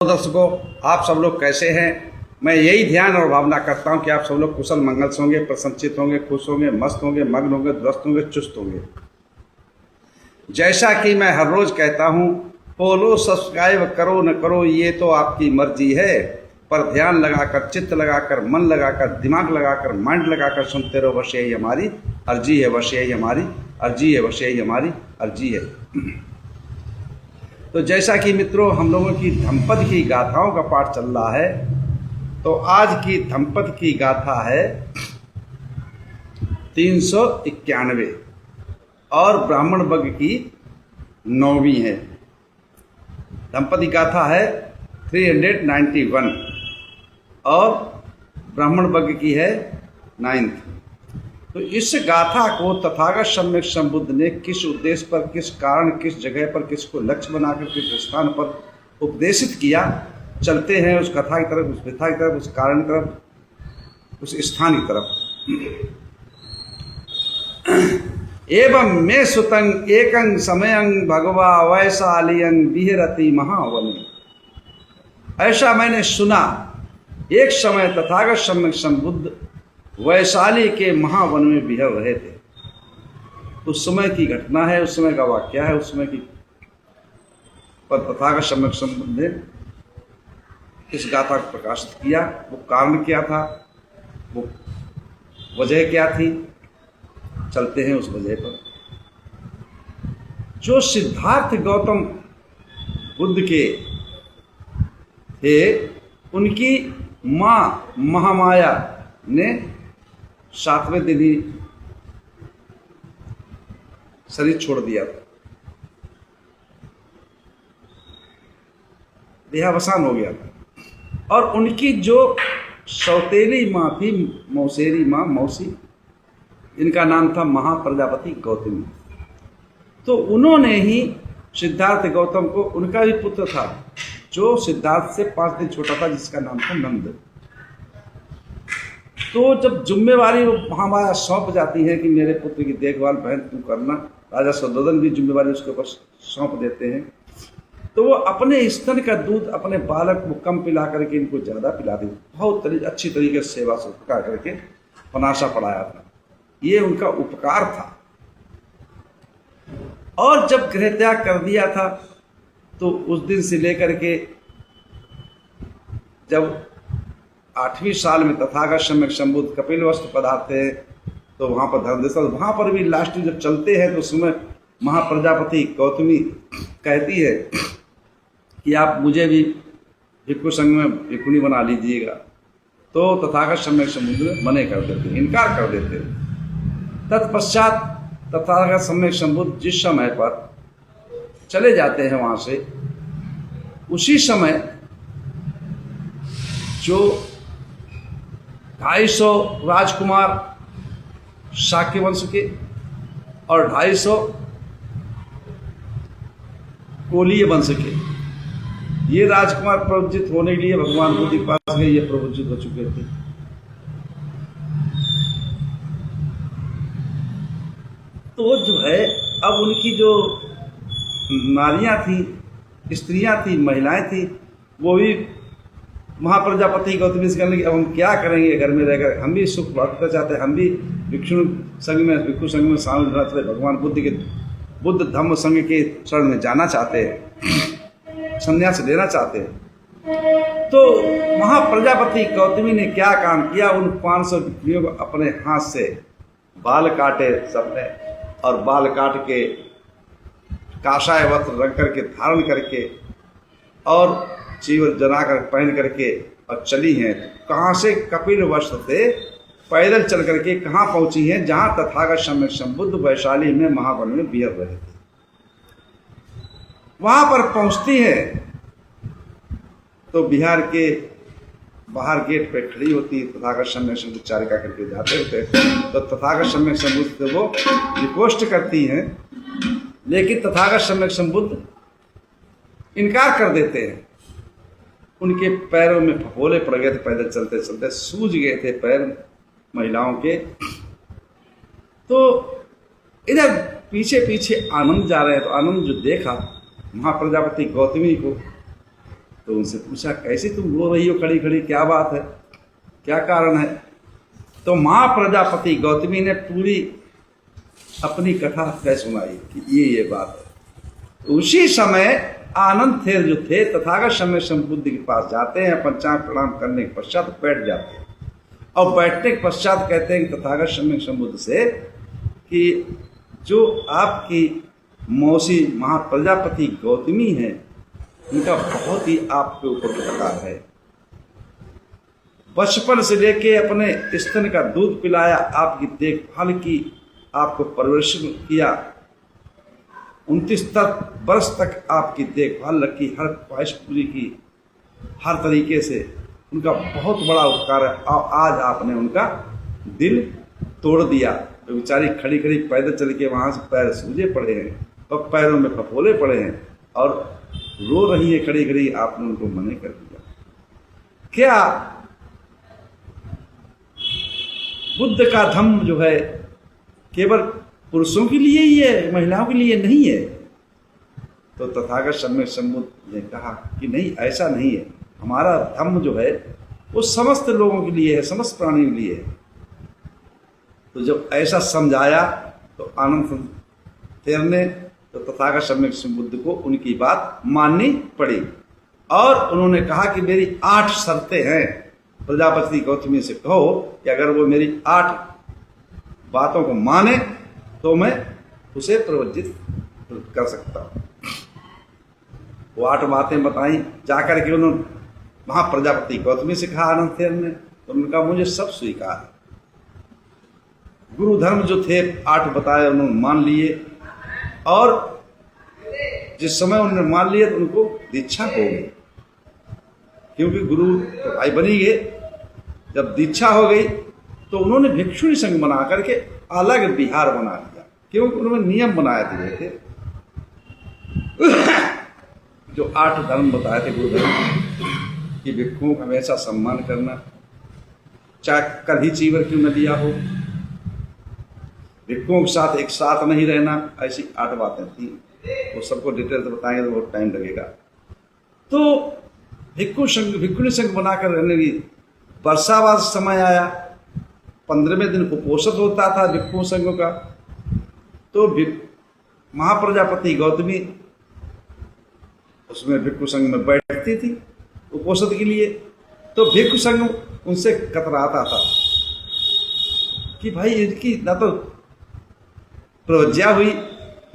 दर्शकों, आप सब लोग कैसे हैं। मैं यही ध्यान और भावना करता हूं कि आप सब लोग कुशल मंगल से होंगे, प्रसन्नचित होंगे, खुश होंगे, मस्त होंगे, मग्न होंगे, दुरुस्त होंगे, चुस्त होंगे। जैसा कि मैं हर रोज कहता हूं, फॉलो सब्सक्राइब करो न करो ये तो आपकी मर्जी है, पर ध्यान लगाकर, चित्त लगाकर, मन लगाकर, दिमाग लगाकर, माइंड लगाकर सुनते रहो, बस यही हमारी अर्जी है, बस यही हमारी अर्जी है, बस यही हमारी अर्जी है। तो जैसा कि मित्रों हम लोगों की धम्पद की गाथाओं का पाठ चल रहा है, तो आज की धम्पद की गाथा है 391 और ब्राह्मण वर्ग की 9वीं है। धम्पद की गाथा है 391 और ब्राह्मण वर्ग की है 9th। तो इस गाथा को तथागत सम्यक संबुद्ध ने किस उद्देश्य पर, किस कारण, किस जगह पर, किसको लक्ष्य बनाकर, किस स्थान पर उपदेशित किया, चलते हैं उस कथा की तरफ, उस व्यथा की तरफ, उस कारण की तरफ, उस स्थान की तरफ। एवं मे सुतंग एकंग समयंग भगवा वैशालियंग विहरति महावने। ऐसा मैंने सुना, एक समय तथागत सम्यक संबुद्ध वैशाली के महावन में विहर रहे थे। उस समय की घटना है, उस समय का वाक्य है, उस समय की पर तथागत सम्यक संबुद्ध ने इस गाथा को प्रकाशित किया। वो कारण क्या था, वो वजह क्या थी, चलते हैं उस वजह पर। जो सिद्धार्थ गौतम बुद्ध के थे, उनकी मां महामाया ने 7वें दिन ही शरीर छोड़ दिया था, देहावसान हो गया था। और उनकी जो सौतेली माँ थी, मौसेरी माँ, मौसी, इनका नाम था महाप्रजापति गौतमी। तो उन्होंने ही सिद्धार्थ गौतम को, उनका भी पुत्र था जो सिद्धार्थ से 5 दिन छोटा था, जिसका नाम था नंद। तो जब जिम्मेवारी महामाया सौंप जाती है कि मेरे पुत्र की देखभाल बहन तू करना, राजा सुद्धोधन भी जिम्मेवारी उसके ऊपर सौंप देते हैं। तो वो अपने स्तन का दूध अपने बालक को कम पिला करके इनको ज़्यादा पिला दी, बहुत अच्छी तरीके से सेवा सत्कार करके पनासा पढ़ाया था। ये उनका उपकार था। और जब गृह त्याग कर दिया था, तो उस दिन से लेकर के जब 8वीं साल में तथागत सम्यक संबुद्ध कपिलवस्तु पधारते हैं, तो वहाँ पर धर्मदेशा, वहाँ पर भी लास्ट जब चलते हैं तो उसमें महाप्रजापति गौतमी कहती है कि आप मुझे भी भिक्षु संघ में भिक्षुणी बना लीजिएगा। तो तथागत सम्यक संबुद्ध मने कर देते, इनकार कर देते। तत्पश्चात तथागत सम्यक संबुद्ध जिस समय पर चले जाते हैं वहाँ से, उसी समय जो 250 राजकुमार शाक्य वंश के और 250 कोलीय वंश के, ये राजकुमार प्रवचित होने के लिए भगवान बुद्ध के पास गए, ये प्रवचित हो चुके थे। तो जो है, अब उनकी जो नारियां थी, स्त्रियां थी, महिलाएं थी, वो भी महाप्रजापति गौतमी से कहने लगी अब हम क्या करेंगे घर में रहकर, हम भी सुख भोगना चाहते हैं, हम भी भिक्षु संघ में शामिल होना चाहते, भगवान बुद्ध धम्म संघ के शरण में जाना चाहते हैं, संन्यास लेना चाहते हैं। तो महाप्रजापति गौतमी ने क्या काम किया, उन 500 भिक्षुओं को अपने हाथ से बाल काटे सबने, और बाल काट के काषाय वस्त्र रंग करके धारण करके और चीवर जनाकर पहन करके और चली हैं। कहाँ से? कपिल वस्त्र से पैदल चल करके कहाँ पहुंची हैं? जहाँ तथागत सम्यक संबुद्ध वैशाली में महावन में विहर रहे थे, वहां पर पहुंचती है। तो बिहार के बाहर गेट पे खड़ी होती, तथागत सम्यक संबुद्ध चारिका करके जाते होते। तो तथागत सम्यक संबुद्ध से वो रिक्वेस्ट करती हैं, लेकिन तथागत सम्यक संबुद्ध इनकार कर देते हैं। उनके पैरों में फफोले पड़ गए थे, पैदल चलते चलते सूज गए थे पैर महिलाओं के। तो इधर पीछे पीछे आनंद जा रहे हैं। तो आनंद जो देखा महाप्रजापति गौतमी को, तो उनसे पूछा, कैसे तुम रो रही हो खड़ी खड़ी, क्या बात है, क्या कारण है? तो माँ प्रजापति गौतमी ने पूरी अपनी कथा कह सुनाई कि ये बात है। उसी समय आनंद थे जो थे तथागत समय संबुद्ध के पास जाते हैं, पंचांग प्रणाम करने के पश्चात बैठ जाते हैं और बैठने के पश्चात कहते हैं तथागत समय संबुद्ध से कि जो आपकी मौसी महाप्रजापति गौतमी है, उनका बहुत ही आपके ऊपर उपकार है। बचपन से लेके अपने स्तन का दूध पिलाया, आपकी देखभाल की, आपको परवरिश किया, 29 वर्ष तक आपकी देखभाल रखी, हर ख्वाहिश पूरी की, हर तरीके से उनका बहुत बड़ा उपकार है। और आज आपने उनका दिल तोड़ दिया। तो बेचारी खड़ी खड़ी पैदल चल के वहाँ से पैर सूजे पड़े हैं और पैरों में फफोले पड़े हैं और रो रही है खड़ी खड़ी, आपने उनको मना कर दिया। क्या बुद्ध का धम्म जो है केवल पुरुषों के लिए ही है, महिलाओं के लिए नहीं है? तो तथागत सम्यक संबुद्ध ने कहा कि नहीं, ऐसा नहीं है। हमारा धम्म जो है वो समस्त लोगों के लिए है, समस्त प्राणियों के लिए है। तो जब ऐसा समझाया तो आनंद थेर ने तो तथागत सम्यक संबुद्ध को उनकी बात माननी पड़ी और उन्होंने कहा कि मेरी 8 शर्तें हैं। प्रजापति गौतमी से कहो कि अगर वो मेरी 8 बातों को माने तो मैं उसे प्रवज्जित कर सकता हूँ। वो 8 बातें बताई, जाकर के उन्होंने वहाँ प्रजापति गौतमी से कहा आनंद थेर ने, तो उन्होंने कहा मुझे सब स्वीकार है। गुरु धर्म जो थे 8 बताए, उन्होंने मान लिए और जिस समय उन्होंने मान लिया तो उनको दीक्षा हो गई, क्योंकि गुरु तो भाई बनी गए। जब दीक्षा हो गई तो उन्होंने भिक्षुणी संघ बना करके अलग विहार बना लिया, क्योंकि उन्होंने नियम बनाए दिए थे जो 8 धर्म बताए थे गुरु धर्म कि भिक्षुओं का हमेशा सम्मान करना, चाहे कभी चीवर क्यों न लिया हो, भिक्षुओं के साथ एक साथ नहीं रहना, ऐसी 8 बातें थी। वो सबको डिटेल से बताएंगे तो बहुत टाइम लगेगा। तो भिक्षुणी संघ बनाकर रहने की वर्षावास समय आया, 15वें दिन कुपोषित होता था भिक्षु संघों का। तो महाप्रजापति गौतमी उसमें भिक्षु संघ में बैठती थी उपोषित के लिए। तो भिक्षु संघ उनसे कतराता था कि भाई इनकी ना तो प्रवज्ञा हुई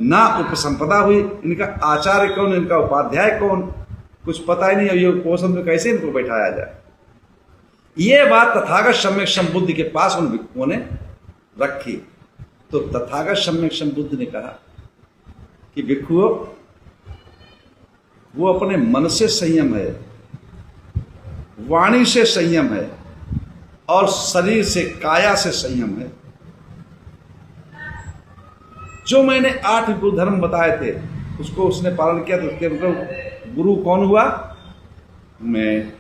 ना उपसंपदा हुई, इनका आचार्य कौन, इनका उपाध्याय कौन, कुछ पता ही नहीं, और ये उपोषण में कैसे इनको बैठाया जाए। ये बात तथागत सम्यक संबुद्ध के पास उन भिक्षुओं ने रखी। तो तथागत सम्यक संबुद्ध ने कहा कि भिक्षुओं, वो अपने मन से संयम है, वाणी से संयम है और शरीर से, काया से संयम है। जो मैंने 8 गुरु धर्म बताए थे उसको उसने पालन किया, तो उसके मतलब गुरु कौन हुआ? मैं।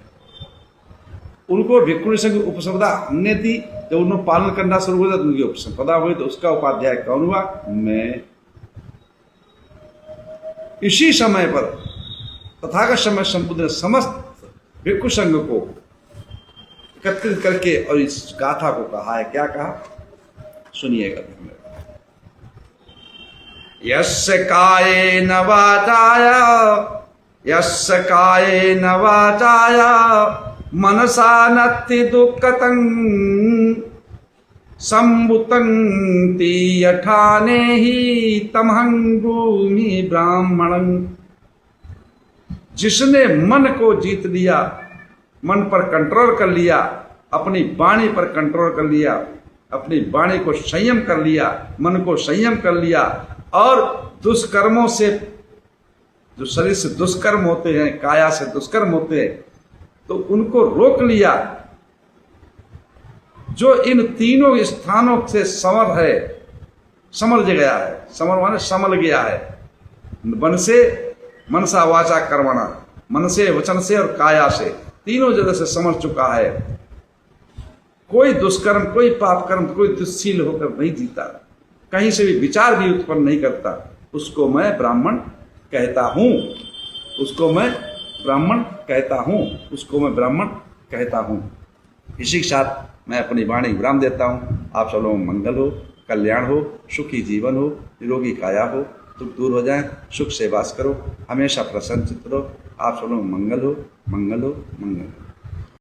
उनको भिक्षुणी संघ उपसंपदा हमने दी, जब उन्होंने पालन करना शुरू हो गया तो उनकी उपसंपदा हुई, तो उसका उपाध्याय कौन हुआ? मैं। इसी समय पर तथागत सम्यक संबुद्ध ने समस्त भिक्षु संघ को एकत्रित करके और इस गाथा को कहा है। क्या कहा सुनिएगा। यस्य कायेन वाचाया, यस्य कायेन वाचाया मनसा नत्ति दुःखतं संभुतं तीयठाने ही तमहं ब्रूमि ब्राह्मणं। जिसने मन को जीत लिया, मन पर कंट्रोल कर लिया, अपनी वाणी पर कंट्रोल कर लिया, अपनी वाणी को संयम कर लिया, मन को संयम कर लिया और दुष्कर्मों से, जो शरीर से दुष्कर्म होते हैं, काया से दुष्कर्म होते हैं, तो उनको रोक लिया। जो इन तीनों स्थानों से समर है, समर गया है, समर माने समल गया है, मन से, मनसा वाचा कर्मणा, मन से, वचन से और काया से, तीनों जगह से समर चुका है। कोई दुष्कर्म, कोई पाप कर्म, कोई दुश्शील होकर नहीं जीता, कहीं से भी विचार भी उत्पन्न नहीं करता, उसको मैं ब्राह्मण कहता हूं, उसको मैं ब्राह्मण कहता हूँ, उसको मैं ब्राह्मण कहता हूँ। इसी के साथ मैं अपनी वाणी विराम देता हूँ। आप सब लोगों में मंगल हो, कल्याण हो, सुखी जीवन हो, निरोगी काया हो, दुख दूर हो जाए, सुख से वास करो, हमेशा प्रसन्नचित्त रहो। आप सब लोगों में मंगल हो, मंगल हो, मंगल हो।